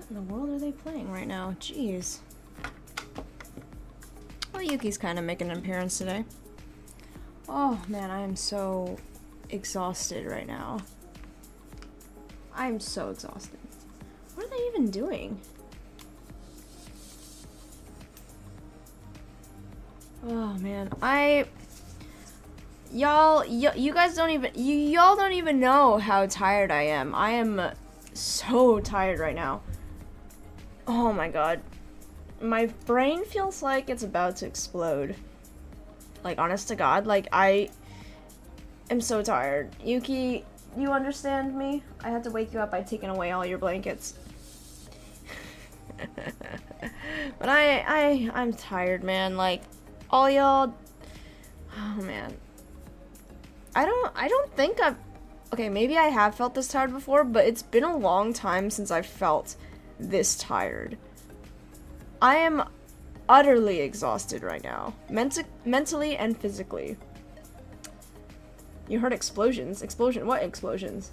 in the world are they playing right now? Jeez. Well, Yuki's kind of making an appearance today. Oh man, I am so exhausted right now. I'm so exhausted. What are they even doing? Oh man, you guys don't even, y'all don't even know how tired I am. I am so tired right now. Oh my god. My brain feels like it's about to explode. Like, honest to god, like, I am so tired. Yuki, you understand me? I had to wake you up by taking away all your blankets. But I'm tired, man. Like, all y'all, oh man. I don't think I've, okay, maybe I have felt this tired before, but it's been a long time since I've felt this tired. I am utterly exhausted right now, mentally and physically. You heard explosions. Explosion? What explosions?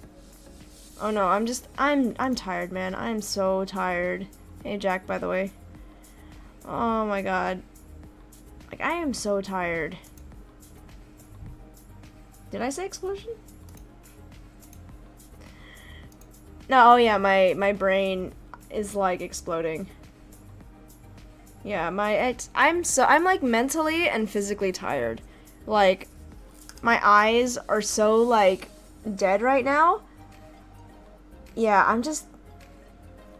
Oh no, I'm tired, man. I'm so tired. Hey, Jack, by the way. Oh my god. Like, I am so tired. Did I say explosion? No, oh yeah, my brain is like exploding. Yeah, I'm like mentally and physically tired. Like, my eyes are so like dead right now. Yeah, I'm just,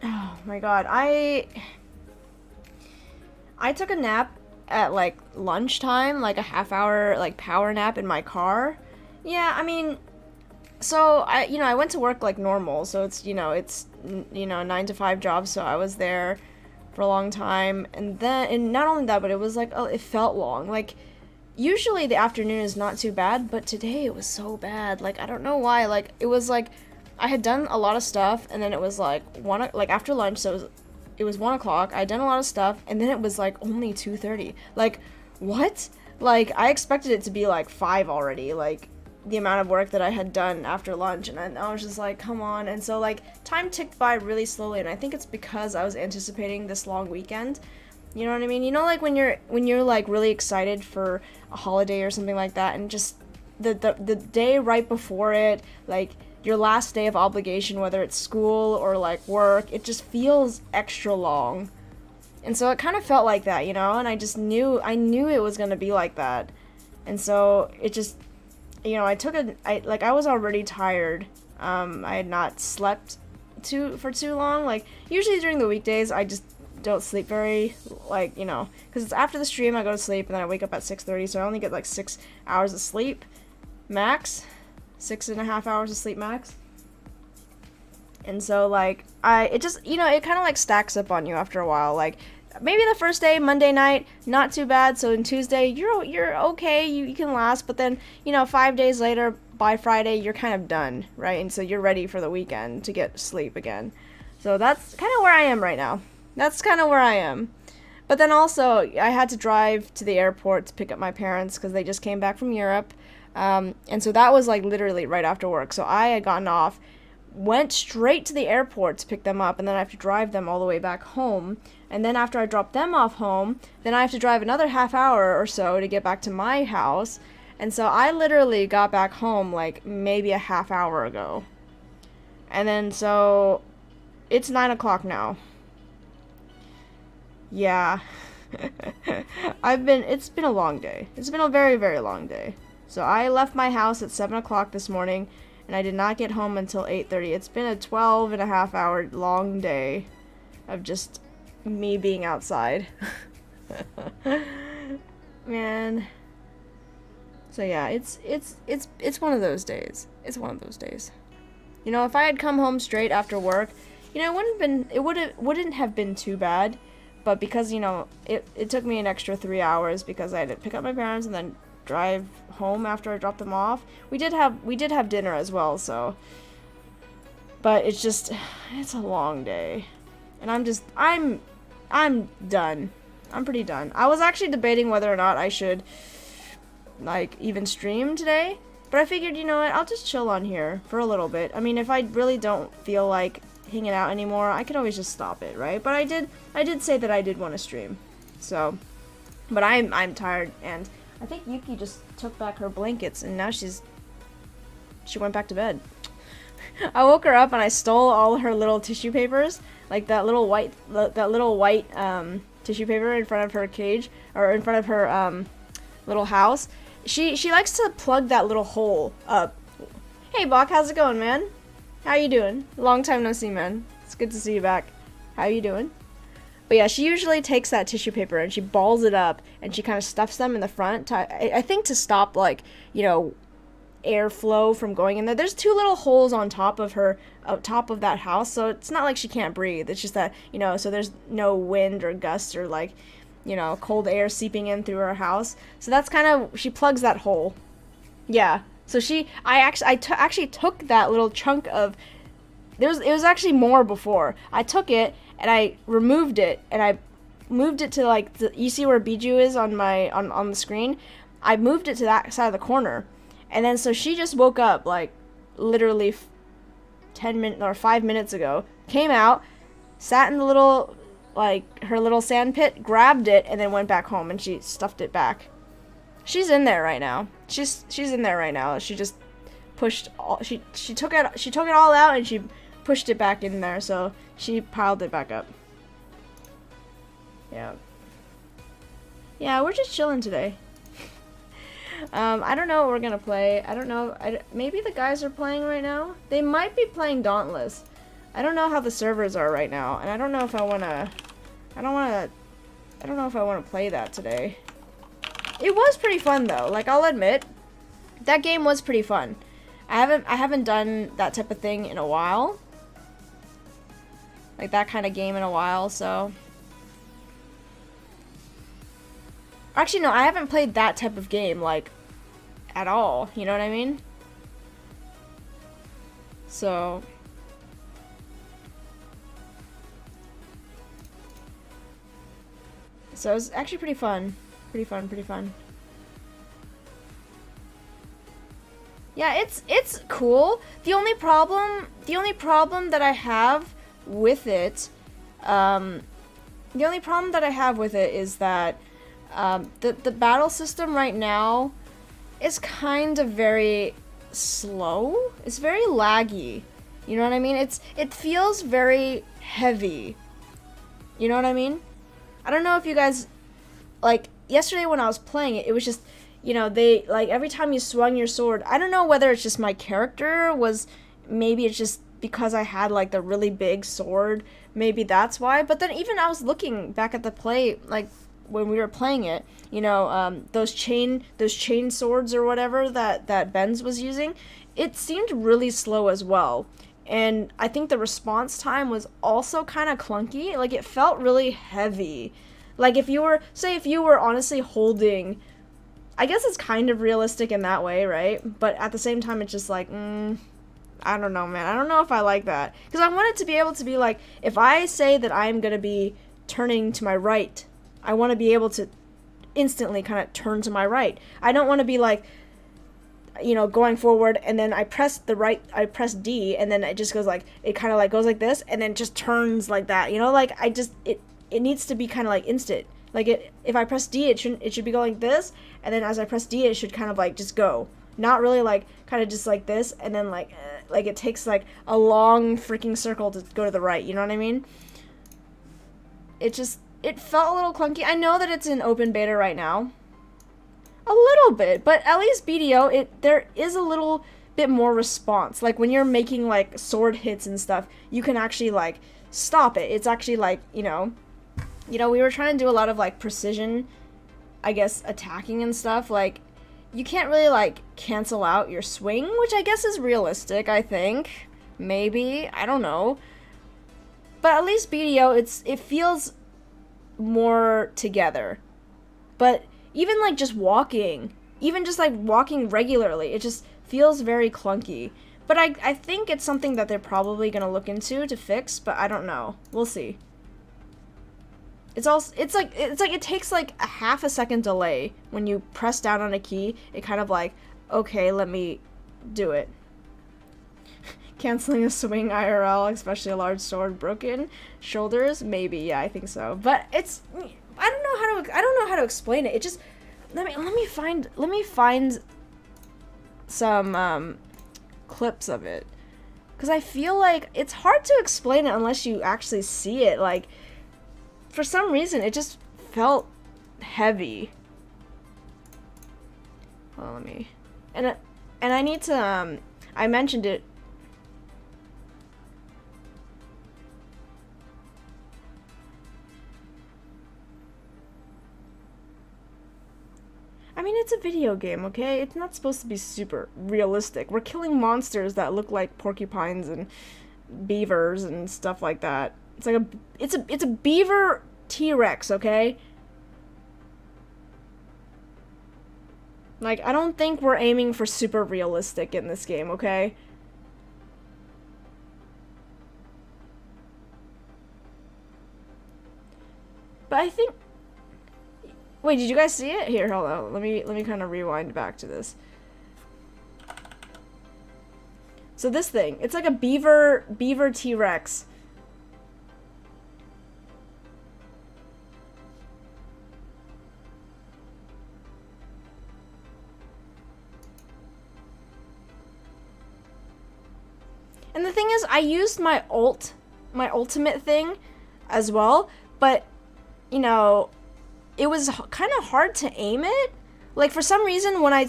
oh my god, I took a nap at like lunchtime, like a half-hour like power nap in my car. Yeah, I mean, so I went to work like normal, so it's a 9-to-5 job, so I was there for a long time, and not only that, but it was like, oh, it felt long. Like, usually the afternoon is not too bad, but today it was so bad. Like, I don't know why. Like, it was like I had done a lot of stuff, and then it was like after lunch, so it was 1 o'clock. I had done a lot of stuff, and then it was like only 2:30. Like, what? Like, I expected it to be like 5 already. Like, the amount of work that I had done after lunch, and I was just like, come on. And so like time ticked by really slowly, and I think it's because I was anticipating this long weekend. You know what I mean? You know, like when you're like really excited for a holiday or something like that, and just the day right before it, like your last day of obligation, whether it's school or like work, it just feels extra long. And so it kind of felt like that, you know, and I knew it was going to be like that. And so it just, you know, I was already tired. I had not slept for too long. Like, usually during the weekdays, I just don't sleep very, like, you know, because it's after the stream, I go to sleep, and then I wake up at 6:30, so I only get like 6 hours of sleep max. 6.5 hours of sleep max. And so, like, it just, you know, it kind of like stacks up on you after a while. Like, maybe the first day, Monday night, not too bad. So, in Tuesday, you're okay, you can last. But then, you know, 5 days later, by Friday, you're kind of done, right? And so you're ready for the weekend to get sleep again. So that's kind of where I am right now. That's kind of where I am. But then also, I had to drive to the airport to pick up my parents because they just came back from Europe. And so that was like literally right after work. So I had gotten off, went straight to the airport to pick them up, and then I have to drive them all the way back home. And then after I drop them off home, then I have to drive another half hour or so to get back to my house. And so I literally got back home like maybe a half hour ago. And then so it's 9 o'clock now. Yeah. It's been a long day. It's been a very, very long day. So I left my house at 7 o'clock this morning, and I did not get home until 8:30. It's been a 12.5-hour long day of just me being outside. Man. So yeah, it's one of those days. It's one of those days. You know, if I had come home straight after work, you know, it wouldn't have been too bad. But because, you know, it took me an extra 3 hours because I had to pick up my parents and then drive home after I dropped them off. We did have dinner as well, so. But it's a long day. And I'm done. I'm pretty done. I was actually debating whether or not I should, like, even stream today. But I figured, you know what, I'll just chill on here for a little bit. I mean, if I really don't feel like hanging out anymore, I could always just stop it, right? But I did say that I did want to stream. So, but I'm tired, and I think Yuki just took back her blankets, and now she went back to bed. I woke her up and I stole all her little tissue papers, like that little white tissue paper in front of her cage, or in front of her little house. She likes to plug that little hole up. Hey Bach, how's it going, man? How you doing? Long time no see, man. It's good to see you back. How you doing? But yeah, she usually takes that tissue paper and she balls it up and she kind of stuffs them in the front. I think to stop, like, you know, airflow from going in there. There's 2 little holes on top of that house, so it's not like she can't breathe. It's just that, you know, so there's no wind or gust or, like, you know, cold air seeping in through her house. So that's kind of, she plugs that hole. Yeah. So I actually took that little chunk of, it was actually more before. I took it and I removed it and I moved it to, like, you see where Bijou is on the screen? I moved it to that side of the corner. And then so she just woke up, like, literally 5 minutes ago, came out, sat in the little, like, her little sand pit, grabbed it, and then went back home, and she stuffed it back. She's in there right now. She's in there right now. She just pushed all, she took it all out, and she pushed it back in there, so she piled it back up. Yeah. Yeah, we're just chilling today. I don't know what we're gonna play. I don't know. Maybe the guys are playing right now. They might be playing Dauntless. I don't know how the servers are right now, and I don't know if I wanna. I don't know if I wanna play that today. It was pretty fun though. Like, I'll admit, that game was pretty fun. I haven't done that type of thing in a while. Like that kind of game in a while. So. Actually, no, I haven't played that type of game, like, at all. You know what I mean? So. So it was actually pretty fun. Pretty fun. Yeah, it's cool. The only problem that I have with it, is that the battle system right now is kind of very slow. It's very laggy. You know what I mean? It feels very heavy. You know what I mean? I don't know if you guys, like, yesterday when I was playing it, it was just, you know, they, like, every time you swung your sword, I don't know whether it's just my character maybe it's just because I had, like, the really big sword, maybe that's why, but then even I was looking back at the play, like, when we were playing it, you know, those chain swords or whatever that Benz was using, it seemed really slow as well. And I think the response time was also kind of clunky. Like, it felt really heavy. Like, if you were honestly holding, I guess it's kind of realistic in that way, right? But at the same time, it's just like, I don't know, man. I don't know if I like that. Because I want it to be able to be like, if I say that I'm going to be turning to my right, I want to be able to instantly kind of turn to my right. I don't want to be like, you know, going forward, and then I press D, and then it just goes like, it kind of like goes like this, and then just turns like that, you know, like, it needs to be kind of like instant. Like, if I press D, it should be going like this, and then as I press D, it should kind of like just go. Not really like, kind of just like this, and then like it takes like a long freaking circle to go to the right, you know what I mean? It felt a little clunky. I know that it's in open beta right now. A little bit, but at least BDO, there is a little bit more response. Like, when you're making, like, sword hits and stuff, you can actually, like, stop it. It's actually, like, you know, we were trying to do a lot of, like, precision, I guess, attacking and stuff. Like, you can't really, like, cancel out your swing, which I guess is realistic, I think. Maybe. I don't know. But at least BDO, it feels more together. But even, like, just walking regularly, it just feels very clunky. But I think it's something that they're probably gonna look into to fix, but I don't know. We'll see. It's like it takes like a half a second delay when you press down on a key. It kind of like, okay, let me do it. Canceling a swing IRL, especially a large sword, broken shoulders, maybe. Yeah, I think so. But it's I don't know how to explain it. It just let me find some clips of it, because I feel like it's hard to explain it unless you actually see it. Like, for some reason, it just felt heavy. Well, let me and I need to I mentioned it. I mean, it's a video game, okay? It's not supposed to be super realistic. We're killing monsters that look like porcupines and beavers and stuff like that. It's like it's a beaver T-Rex, okay? Like, I don't think we're aiming for super realistic in this game, okay? But I think... Wait, did you guys see it? Here, hold on. Let me kind of rewind back to this. So this thing, it's like a beaver T-Rex. And the thing is, I used my ultimate thing as well, but you know, it was kind of hard to aim it. Like, for some reason, when I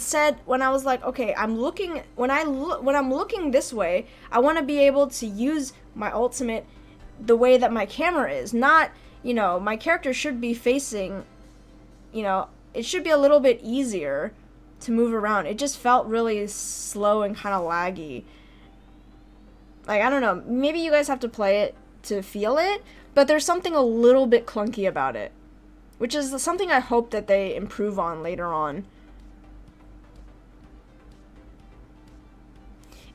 was like, okay, I'm looking, when I'm looking this way, I want to be able to use my ultimate the way that my camera is. Not, you know, my character should be facing, you know, it should be a little bit easier to move around. It just felt really slow and kind of laggy. Like, I don't know, maybe you guys have to play it to feel it, but there's something a little bit clunky about it, which is something I hope that they improve on later on.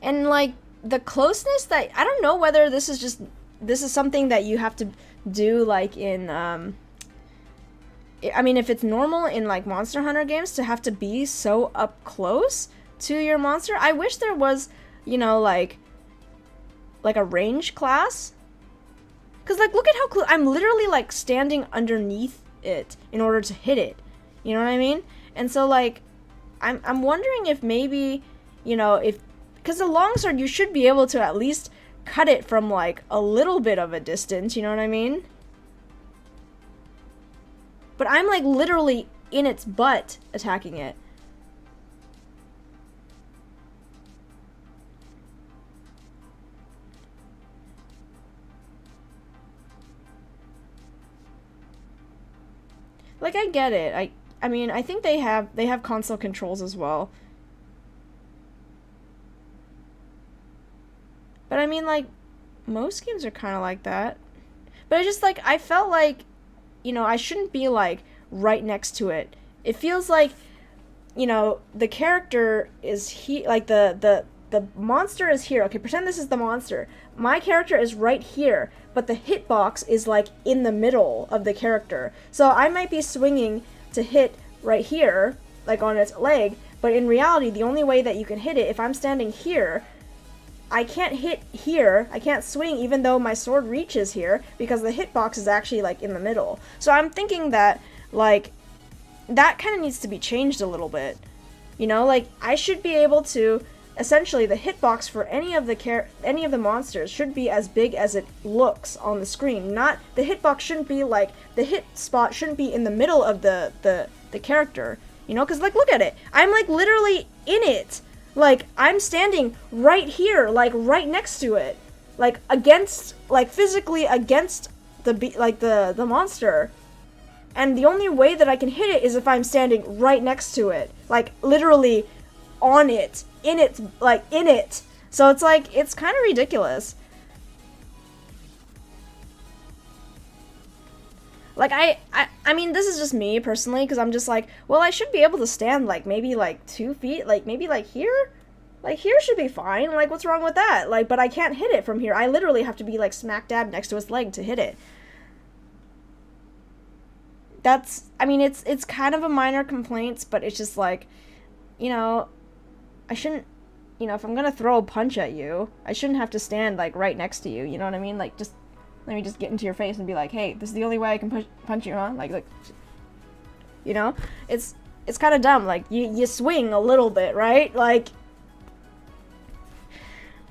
And, like, the closeness that... I don't know whether this is something that you have to do, like, in, I mean, if it's normal in, like, Monster Hunter games to have to be so up close to your monster. I wish there was, you know, like a range class. Because, like, look at how close... I'm literally, like, standing underneath it in order to hit it. You know what I mean? And so, like, I'm wondering if maybe, you know, if... Because the longsword, you should be able to at least cut it from, like, a little bit of a distance. You know what I mean? But I'm, like, literally in its butt attacking it. Like, I get it. I mean, I think they have console controls as well. But I mean, like, most games are kind of like that. But I just, like, I felt like, you know, I shouldn't be, like, right next to it. It feels like, you know, the character is like, the monster is here. Okay, pretend this is the monster. My character is right here, but the hitbox is, like, in the middle of the character. So I might be swinging to hit right here, like, on its leg, but in reality, the only way that you can hit it, if I'm standing here, I can't hit here, I can't swing even though my sword reaches here, because the hitbox is actually, like, in the middle. So I'm thinking that, like, that kind of needs to be changed a little bit. You know, like, I should be able to... Essentially, the hitbox for any of the monsters should be as big as it looks on the screen. Not... The hitbox shouldn't be, like... The hit spot shouldn't be in the middle of the character. You know? Because, like, look at it. I'm, like, literally in it. Like, I'm standing right here, like, right next to it. Like, against... Like, physically against the monster. And the only way that I can hit it is if I'm standing right next to it. Like, literally on it. In it. Like, in it. So it's like, it's kind of ridiculous. Like, I mean, this is just me, personally, because I'm just like, well, I should be able to stand, like, maybe, like, 2 feet, like, maybe, like, here? Like, here should be fine, like, what's wrong with that? Like, but I can't hit it from here. I literally have to be, like, smack dab next to its leg to hit it. That's, I mean, it's kind of a minor complaint, but it's just like, you know, I shouldn't, you know, if I'm gonna throw a punch at you, I shouldn't have to stand, like, right next to you, you know what I mean? Like, just, let me just get into your face and be like, hey, this is the only way I can punch you, huh? Like, you know? It's kind of dumb, like, you swing a little bit, right? Like,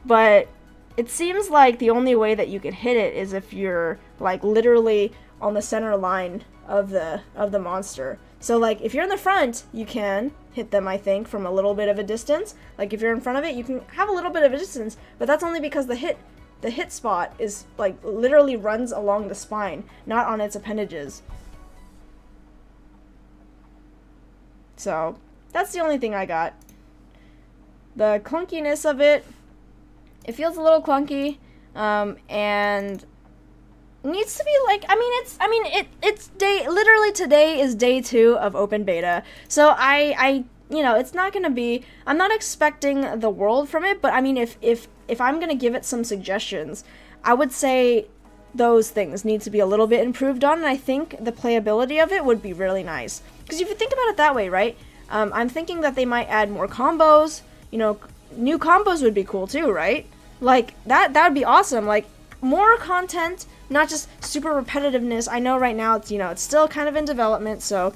but it seems like the only way that you could hit it is if you're, like, literally on the center line of the monster. So, like, if you're in the front, you can hit them, I think, from a little bit of a distance. Like, if you're in front of it, you can have a little bit of a distance, but that's only because the hit spot is, like, literally runs along the spine, not on its appendages. So, that's the only thing I got. The clunkiness of it, it feels a little clunky, and needs to be, like, it's literally today is day 2 of open beta, so I you know, it's not gonna be, I'm not expecting the world from it, but I mean, if I'm gonna give it some suggestions, I would say those things need to be a little bit improved on, and I think the playability of it would be really nice. Because if you think about it that way, right, I'm thinking that they might add more combos, you know, new combos would be cool too, right? Like, that would be awesome, like, more content, not just super repetitiveness. I know right now it's, you know, it's still kind of in development, so,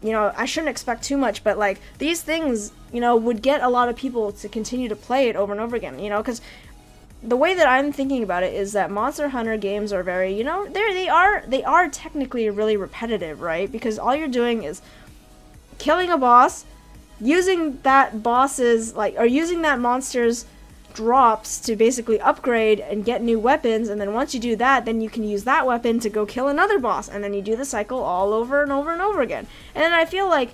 you know, I shouldn't expect too much, but, like, these things, you know, would get a lot of people to continue to play it over and over again, you know, because the way that I'm thinking about it is that Monster Hunter games are very, you know, they are technically really repetitive, right? Because all you're doing is killing a boss, using that boss's, like, or using that monster's drops to basically upgrade and get new weapons, and then once you do that, then you can use that weapon to go kill another boss, and then you do the cycle all over and over and over again. And then I feel like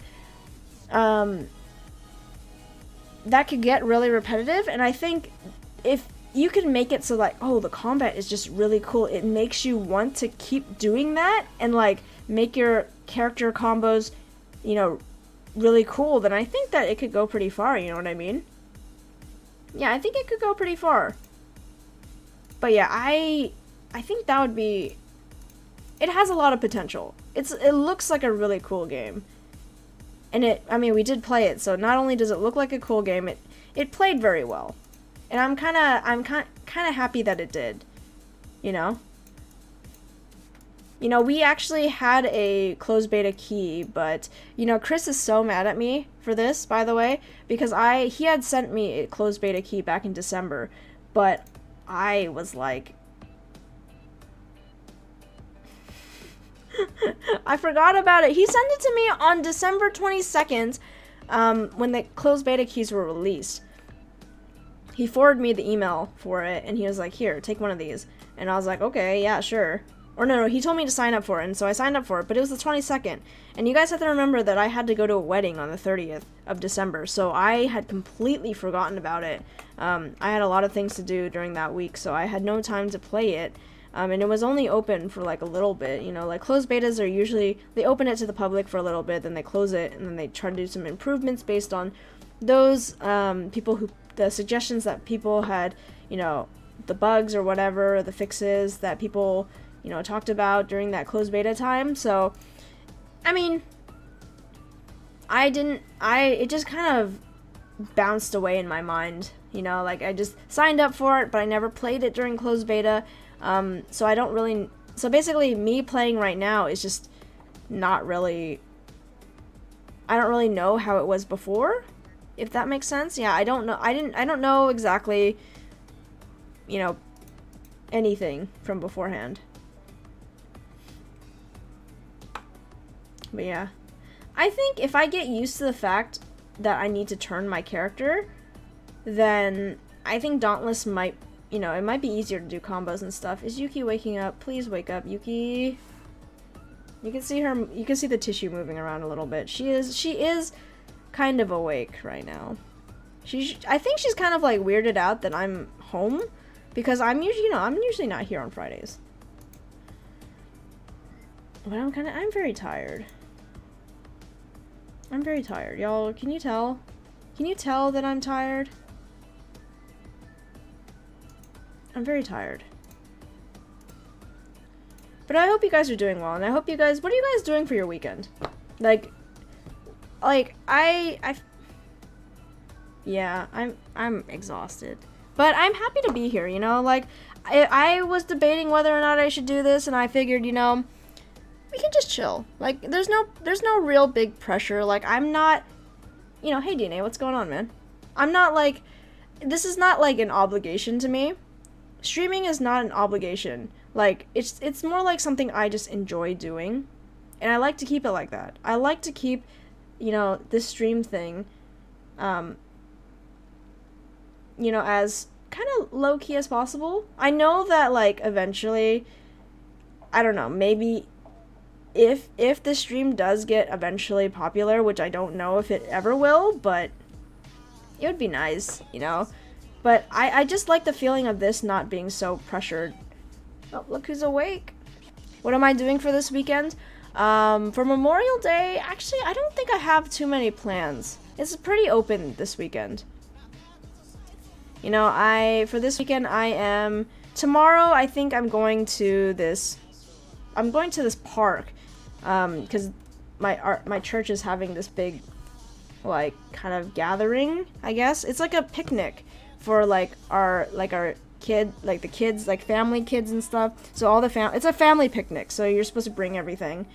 that could get really repetitive, and I think if you can make it so, like, oh, the combat is just really cool, it makes you want to keep doing that and, like, make your character combos, you know, really cool, then I think that it could go pretty far, you know what I mean? Yeah, I think it could go pretty far. But yeah, I think that would be, it has a lot of potential. It looks like a really cool game. And I mean, we did play it, so not only does it look like a cool game, it played very well. And I'm kind of happy that it did, you know? You know, we actually had a closed beta key, but, you know, Chris is so mad at me for this, by the way, because he had sent me a closed beta key back in December, but I was like, I forgot about it. He sent it to me on December 22nd, when the closed beta keys were released. He forwarded me the email for it, and he was like, here, take one of these. And I was like, okay, yeah, sure. Or no, he told me to sign up for it, and so I signed up for it, but it was the 22nd. And you guys have to remember that I had to go to a wedding on the 30th of December, so I had completely forgotten about it. I had a lot of things to do during that week, so I had no time to play it. And it was only open for, like, a little bit, you know, like, closed betas are usually, they open it to the public for a little bit, then they close it, and then they try to do some improvements based on those, the suggestions that people had, you know, the bugs or whatever, the fixes that people, you know, talked about during that closed beta time. So, I mean, it just kind of bounced away in my mind, you know, like, I just signed up for it, but I never played it during closed beta, so I don't really, so basically, me playing right now is just not really, I don't really know how it was before, if that makes sense. Yeah, I don't know, I don't know exactly, you know, anything from beforehand. But yeah, I think if I get used to the fact that I need to turn my character, then I think Dauntless might, you know, it might be easier to do combos and stuff. Is Yuki waking up? Please wake up, Yuki. You can see her, you can see the tissue moving around a little bit. She is kind of awake right now. I think she's kind of, like, weirded out that I'm home, because I'm usually, you know, I'm usually not here on Fridays. But I'm very tired. I'm very tired. Y'all, can you tell? Can you tell that I'm tired? I'm very tired. But I hope you guys are doing well, and I hope you guys, what are you guys doing for your weekend? Like, Yeah, I'm exhausted. But I'm happy to be here, you know? Like, I was debating whether or not I should do this, and I figured, you know, we can just chill. Like, there's no real big pressure. Like, I'm not, you know, hey DNA, what's going on, man? I'm not like, this is not like an obligation to me. Streaming is not an obligation. Like, it's more like something I just enjoy doing. And I like to keep it like that. I like to keep, you know, this stream thing, you know, as kind of low-key as possible. I know that, like, eventually, I don't know, maybe if the stream does get eventually popular, which I don't know if it ever will, but it would be nice, you know? But I just like the feeling of this not being so pressured. Oh, look who's awake. What am I doing for this weekend? For Memorial Day, actually, I don't think I have too many plans. It's pretty open this weekend. You know, for this weekend, tomorrow, I think I'm going to this park, because my church is having this big, like, kind of gathering, I guess. It's like a picnic for, like, our kid, like, the kids, like, family kids and stuff. So all it's a family picnic, so you're supposed to bring everything.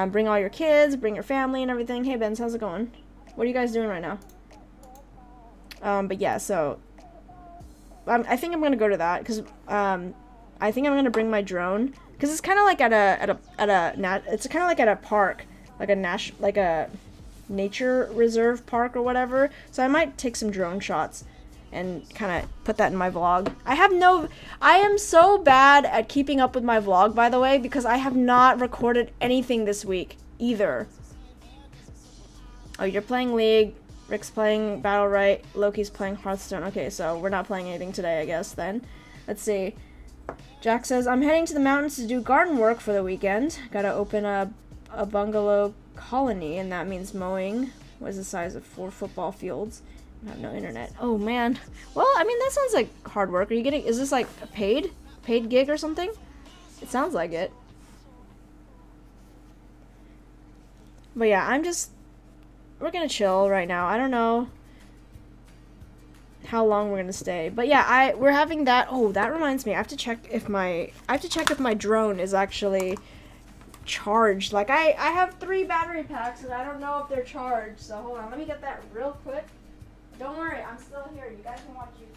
Bring all your kids, bring your family and everything. Hey, Benz, how's it going? What are you guys doing right now? But yeah, so I think I'm gonna go to that, because I think I'm gonna bring my drone, because it's kind of like it's kind of like at a park, like a nature reserve park or whatever. So I might take some drone shots and kind of put that in my vlog. I am so bad at keeping up with my vlog, by the way, because I have not recorded anything this week either. Oh, you're playing League. Rick's playing Battle Right, Loki's playing Hearthstone. Okay, so we're not playing anything today, I guess, then. Let's see. Jack says, I'm heading to the mountains to do garden work for the weekend. Gotta open a bungalow colony, and that means mowing. What is the size of 4 football fields? I have no internet. Oh, man. Well, I mean, that sounds like hard work. Is this like a paid gig or something? It sounds like it. But yeah, we're gonna chill right now. I don't know how long we're gonna stay, but yeah, we're having that. Oh, that reminds me, I have to check if my drone is actually charged. Like, I have 3 battery packs and I don't know if they're charged. So hold on, let me get that real quick. Don't worry, I'm still here. You guys can watch YouTube.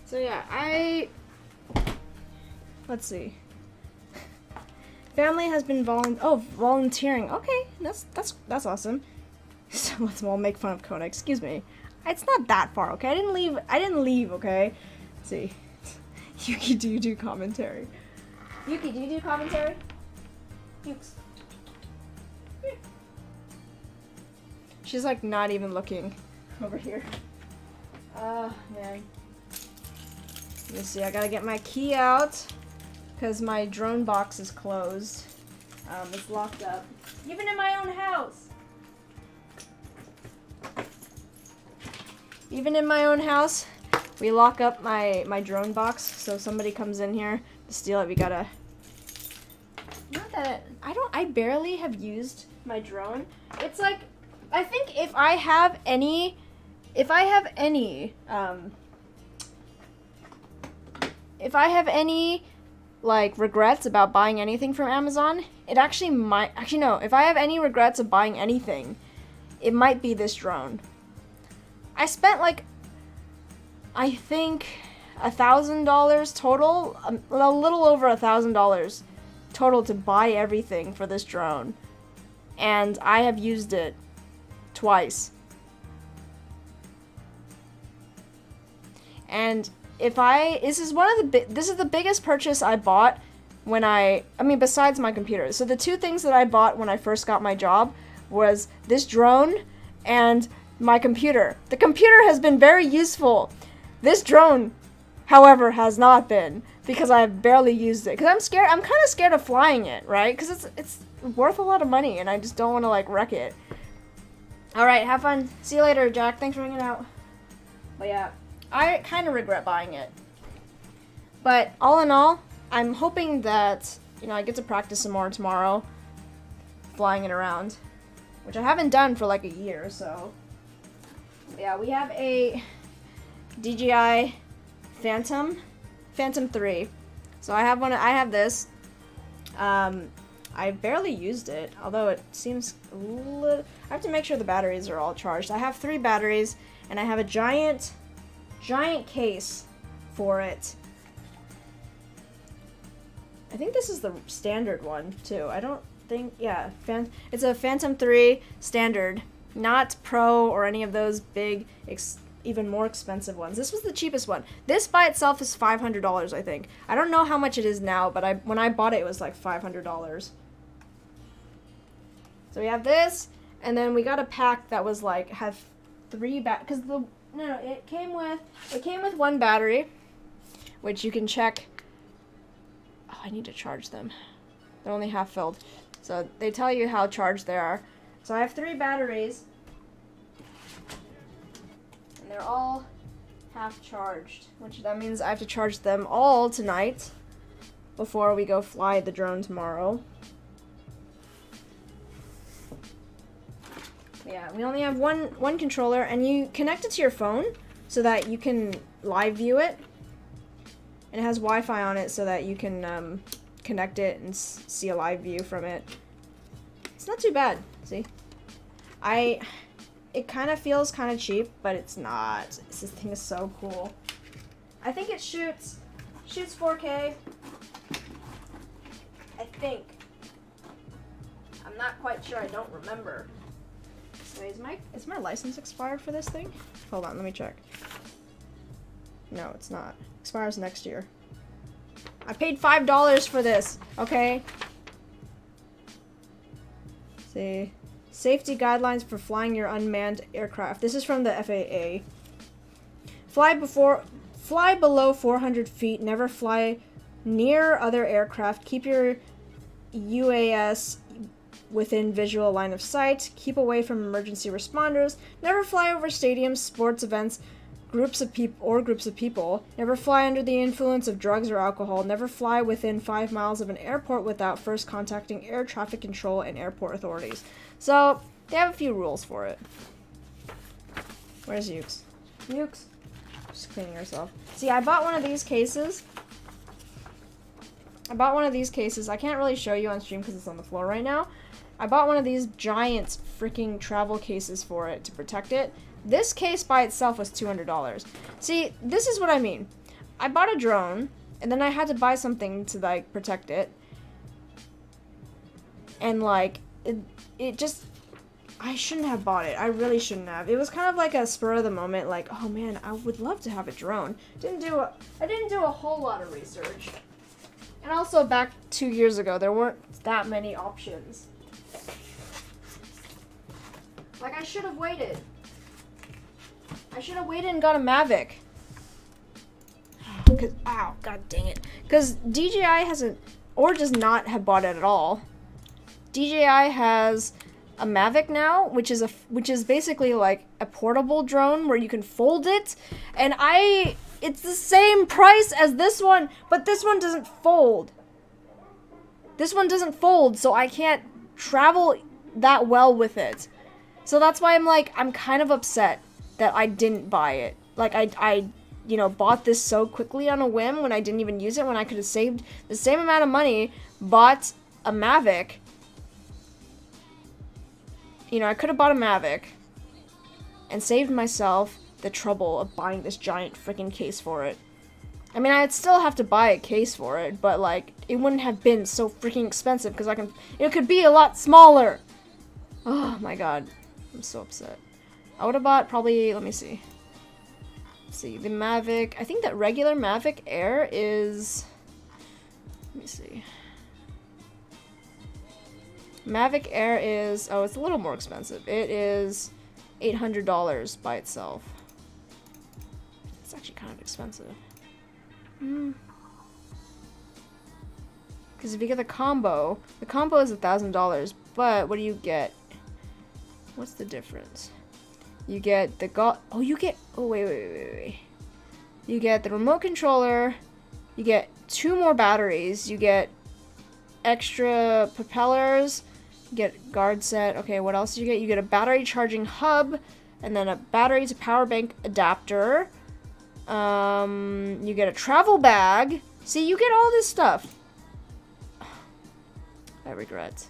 So yeah, let's see. Family has been volunteering. Okay, that's awesome. So let's all make fun of Kona. Excuse me. It's not that far, okay? I didn't leave, okay? Let's see. Yuki, do you do commentary? Yuki, do you do commentary? Yukes. She's like not even looking over here. Man. Let me see, I gotta get my key out, because my drone box is closed. It's locked up. Even in my own house! Even in my own house, we lock up my drone box, so if somebody comes in here to steal it, we gotta... Not that I barely have used my drone. It's like, I think if I have any, like, regrets about buying anything from Amazon, it actually might... Actually, no. If I have any regrets of buying anything, it might be this drone. I spent, like, I think $1,000 total. A little over $1,000 total to buy everything for this drone. And I have used it twice. And... this is the biggest purchase I bought when besides my computer. So the 2 things that I bought when I first got my job was this drone and my computer. The computer has been very useful. This drone, however, has not been, because I've barely used it. Because I'm scared. I'm kind of scared of flying it, right? Because it's worth a lot of money, and I just don't want to like wreck it. All right, have fun. See you later, Jack. Thanks for hanging out. But yeah, I kind of regret buying it. But all in all, I'm hoping that, you know, I get to practice some more tomorrow, flying it around, which I haven't done for like a year. So yeah, we have a DJI Phantom 3. So I have one. I have this. I barely used it, although it seems a little... I have to make sure the batteries are all charged. I have 3 batteries, and I have a giant case for it. I think this is the standard one, too. I don't think... Yeah, it's a Phantom 3 standard, not Pro or any of those big, even more expensive ones. This was the cheapest one. This by itself is $500, I think. I don't know how much it is now, but when I bought it, it was like $500. So we have this, and then we got a pack that was like have 3 because it came with 1 battery, which you can check. Oh, I need to charge them. They're only half filled, so they tell you how charged they are. So I have 3 batteries, and they're all half charged, which that means I have to charge them all tonight before we go fly the drone tomorrow. Yeah, we only have one controller, and you connect it to your phone so that you can live view it. And it has Wi-Fi on it so that you can connect it and see a live view from it. It's not too bad. See, it kind of feels kind of cheap, but it's not. This thing is so cool. I think it shoots 4K. I think. I'm not quite sure. I don't remember. Wait, is my license expired for this thing? Hold on, let me check. No, it's not. Expires next year. I paid $5 for this, okay? See. Safety guidelines for flying your unmanned aircraft. This is from the FAA. Fly below 400 feet. Never fly near other aircraft. Keep your UAS within visual line of sight. Keep away from emergency responders. Never fly over stadiums, sports events, groups of people. Never fly under the influence of drugs or alcohol. Never fly within 5 miles of an airport without first contacting air traffic control and airport authorities. So they have a few rules for it. Where's Ukes? Ukes? Just cleaning herself. See, I bought one of these cases. I can't really show you on stream because it's on the floor right now. I bought one of these giant freaking travel cases for it to protect it. This case by itself was $200. See, this is what I mean. I bought a drone, and then I had to buy something to, like, protect it. And, like, it just... I shouldn't have bought it. I really shouldn't have. It was kind of like a spur of the moment, like, oh man, I would love to have a drone. I didn't do a whole lot of research. And also, back 2 years ago, there weren't that many options. Like, I should have waited. I should have waited and got a Mavic. Ow, god dang it. Because DJI hasn't, or does not have bought it at all. DJI has a Mavic now, which is basically like a portable drone where you can fold it. And it's the same price as this one, but this one doesn't fold. This one doesn't fold, so I can't travel that well with it. So that's why I'm kind of upset that I didn't buy it. Like, I bought this so quickly on a whim when I didn't even use it, when I could have saved the same amount of money, bought a Mavic. I could have bought a Mavic and saved myself the trouble of buying this giant freaking case for it. I mean, I'd still have to buy a case for it, but, like, it wouldn't have been so freaking expensive because it could be a lot smaller. Oh, my God. I'm so upset. I would have bought probably, let me see. Let's see, the Mavic. I think that regular Mavic Air is, let me see. Mavic Air is, oh, it's a little more expensive. It is $800 by itself. It's actually kind of expensive. Because if you get the combo is $1,000, but what do you get? What's the difference? You get the wait. You get the remote controller, you get 2 more batteries, you get extra propellers, you get guard set. Okay, what else do you get? You get a battery charging hub, and then a battery to power bank adapter. You get a travel bag. See, you get all this stuff. I regret.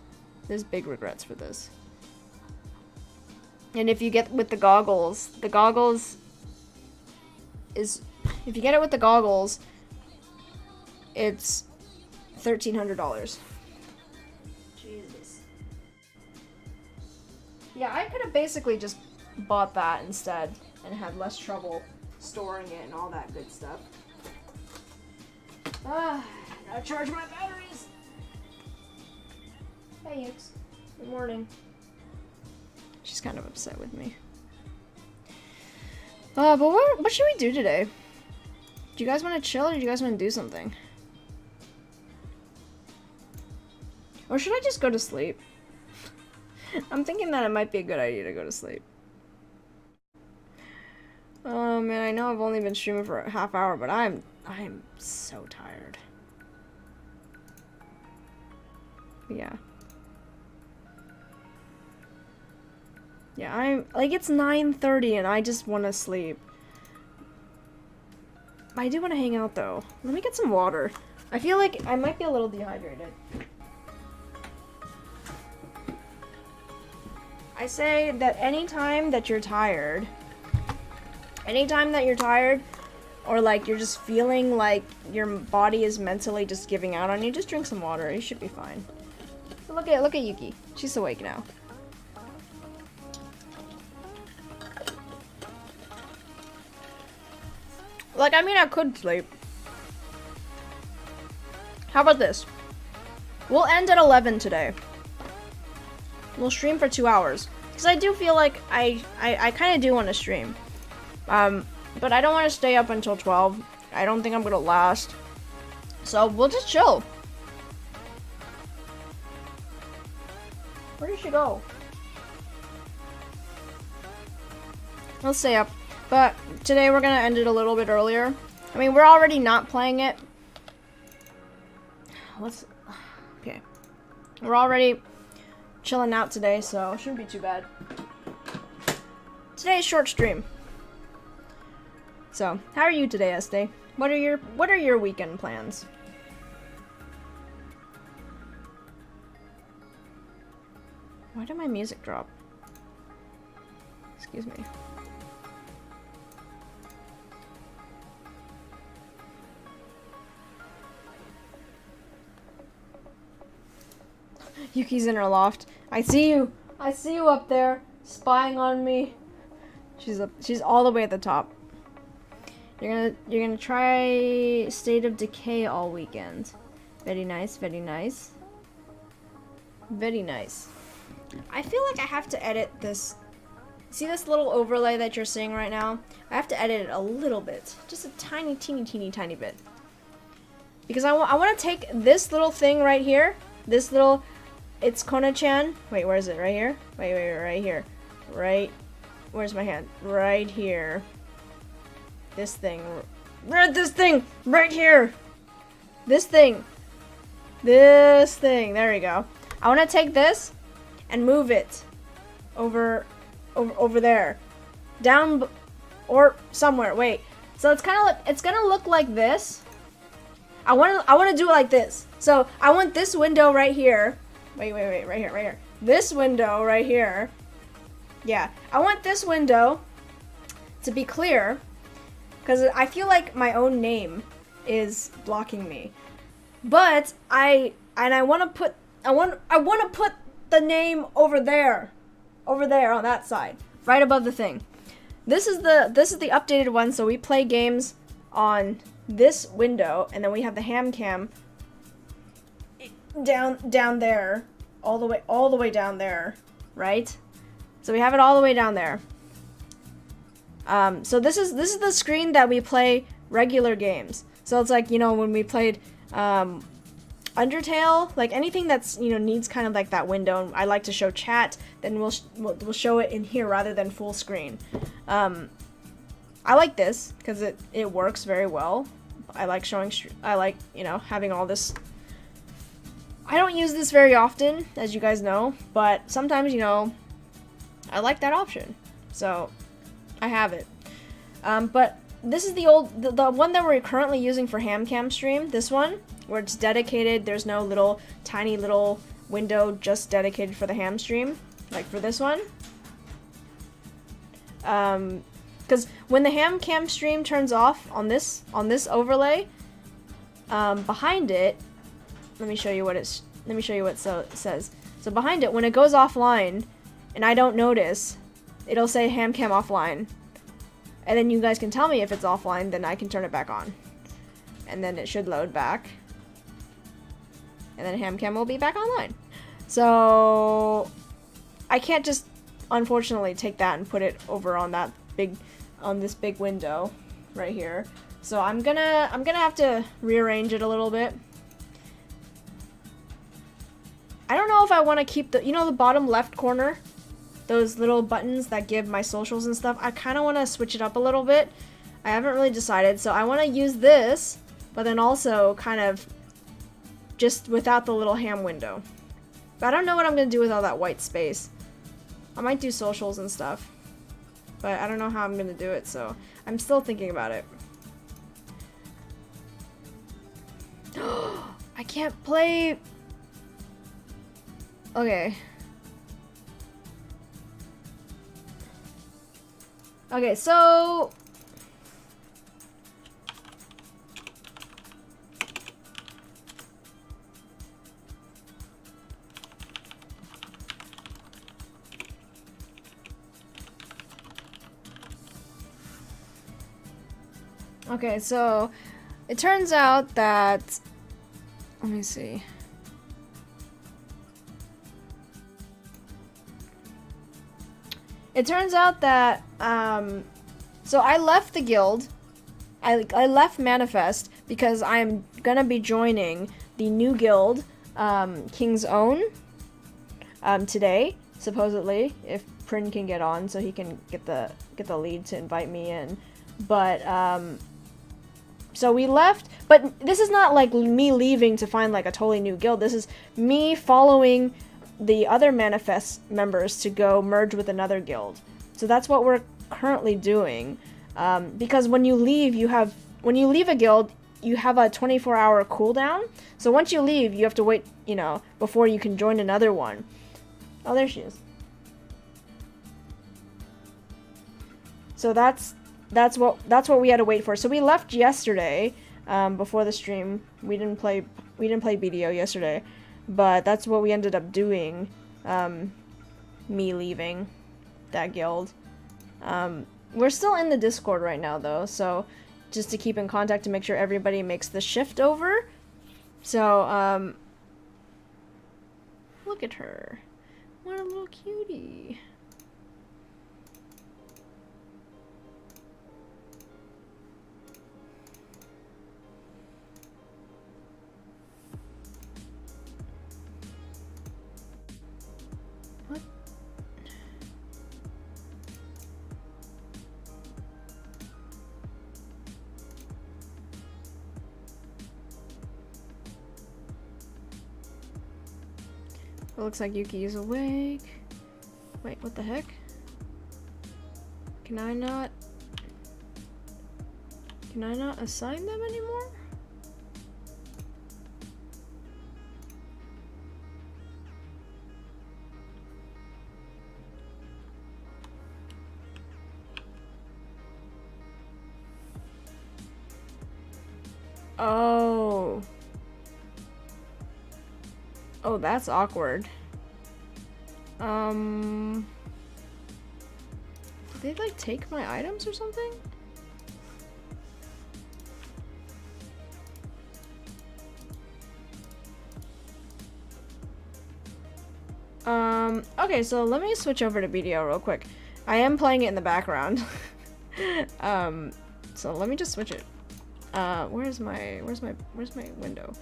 There's big regrets for this. And if you get with the goggles is, if you get it with the goggles, it's $1,300. Jesus. Yeah, I could have basically just bought that instead and had less trouble storing it and all that good stuff. Gotta charge my batteries. Hey, Yukes. Good morning. She's kind of upset with me. But what should we do today? Do you guys want to chill or do you guys want to do something? Or should I just go to sleep? I'm thinking that it might be a good idea to go to sleep. Oh man, I know I've only been streaming for a half hour, but I'm so tired. Yeah. Yeah, I'm like, it's 9:30 and I just want to sleep. I do want to hang out though. Let me get some water. I feel like I might be a little dehydrated. I say that anytime that you're tired, or like you're just feeling like your body is mentally just giving out on you, just drink some water. You should be fine. So look at Yuki. She's awake now. Like, I mean, I could sleep. How about this? We'll end at 11 today. We'll stream for 2 hours. Because I do feel like I kind of do want to stream. But I don't want to stay up until 12. I don't think I'm going to last. So, we'll just chill. Where did she go? We'll stay up. But today we're going to end it a little bit earlier. I mean, we're already not playing it. Okay. We're already chilling out today, so it shouldn't be too bad. Today's short stream. So, how are you today, Estee? What are your weekend plans? Why did my music drop? Excuse me. Yuki's in her loft. I see you. I see you up there, spying on me. She's all the way at the top. You're gonna try State of Decay all weekend. Very nice, very nice. Very nice. I feel like I have to edit this. See this little overlay that you're seeing right now? I have to edit it a little bit. Just a tiny, teeny bit. Because I want to take this little thing right here. This little itsKonaChan. Wait, where is it? Right here? Wait, right here. Right. Where's my hand? Right here. This thing. This thing! Right here! This thing. This thing. There we go. I want to take this and move it over there. Down or somewhere. Wait. So it's gonna look like this. I want to do it like this. So I want this window right here. Wait, right here. This window right here. Yeah, I want this window to be clear because I feel like my own name is blocking me. But I want to put the name over there on that side, right above the thing. This is the updated one, so we play games on this window, and then we have the HamCam down there, all the way down there, right? So we have it all the way down there. So this is the screen that we play regular games. So it's like, you know, when we played Undertale, like anything that's, you know, needs kind of like that window, and I like to show chat, then we'll show it in here rather than full screen. I like this because it works very well. I like you know, having all this. I don't use this very often, as you guys know, but sometimes, you know, I like that option, so I have it. But this is the one that we're currently using for HamCam stream. This one, where it's dedicated. There's no little tiny little window just dedicated for the ham stream, like for this one. Because when the HamCam stream turns off on this overlay, behind it, let me show you what it says. So behind it, when it goes offline, and I don't notice, it'll say HamCam offline. And then you guys can tell me if it's offline, then I can turn it back on. And then it should load back. And then HamCam will be back online. So I can't just, unfortunately, take that and put it over on this big window right here. So I'm gonna have to rearrange it a little bit. I don't know if I want to keep the, you know, the bottom left corner, those little buttons that give my socials and stuff. I kind of want to switch it up a little bit. I haven't really decided, so I want to use this, but then also kind of just without the little ham window. But I don't know what I'm going to do with all that white space. I might do socials and stuff, but I don't know how I'm going to do it, so I'm still thinking about it. I can't play... Okay. Okay, so... Okay, so it turns out that... Let me see. It turns out that, so I left the guild, I left Manifest because I'm gonna be joining the new guild, King's Own, today, supposedly, if Prin can get on, so he can get the lead to invite me in, but, so we left, but this is not like me leaving to find like a totally new guild, this is me following the other Manifest members to go merge with another guild. So that's what we're currently doing. Because when you leave a guild, you have a 24-hour cooldown. So once you leave, you have to wait, you know, before you can join another one. Oh, there she is. So that's what we had to wait for. So we left yesterday, before the stream. We didn't play BDO yesterday. But that's what we ended up doing, me leaving that guild. We're still in the Discord right now, though, so just to keep in contact to make sure everybody makes the shift over. So, look at her. What a little cutie. It looks like Yuki is awake. Wait, what the heck? Can I not assign them anymore? Oh. Oh, that's awkward. Did they, like, take my items or something? Okay, so let me switch over to BDO real quick. I am playing it in the background. So let me just switch it. Where's my window?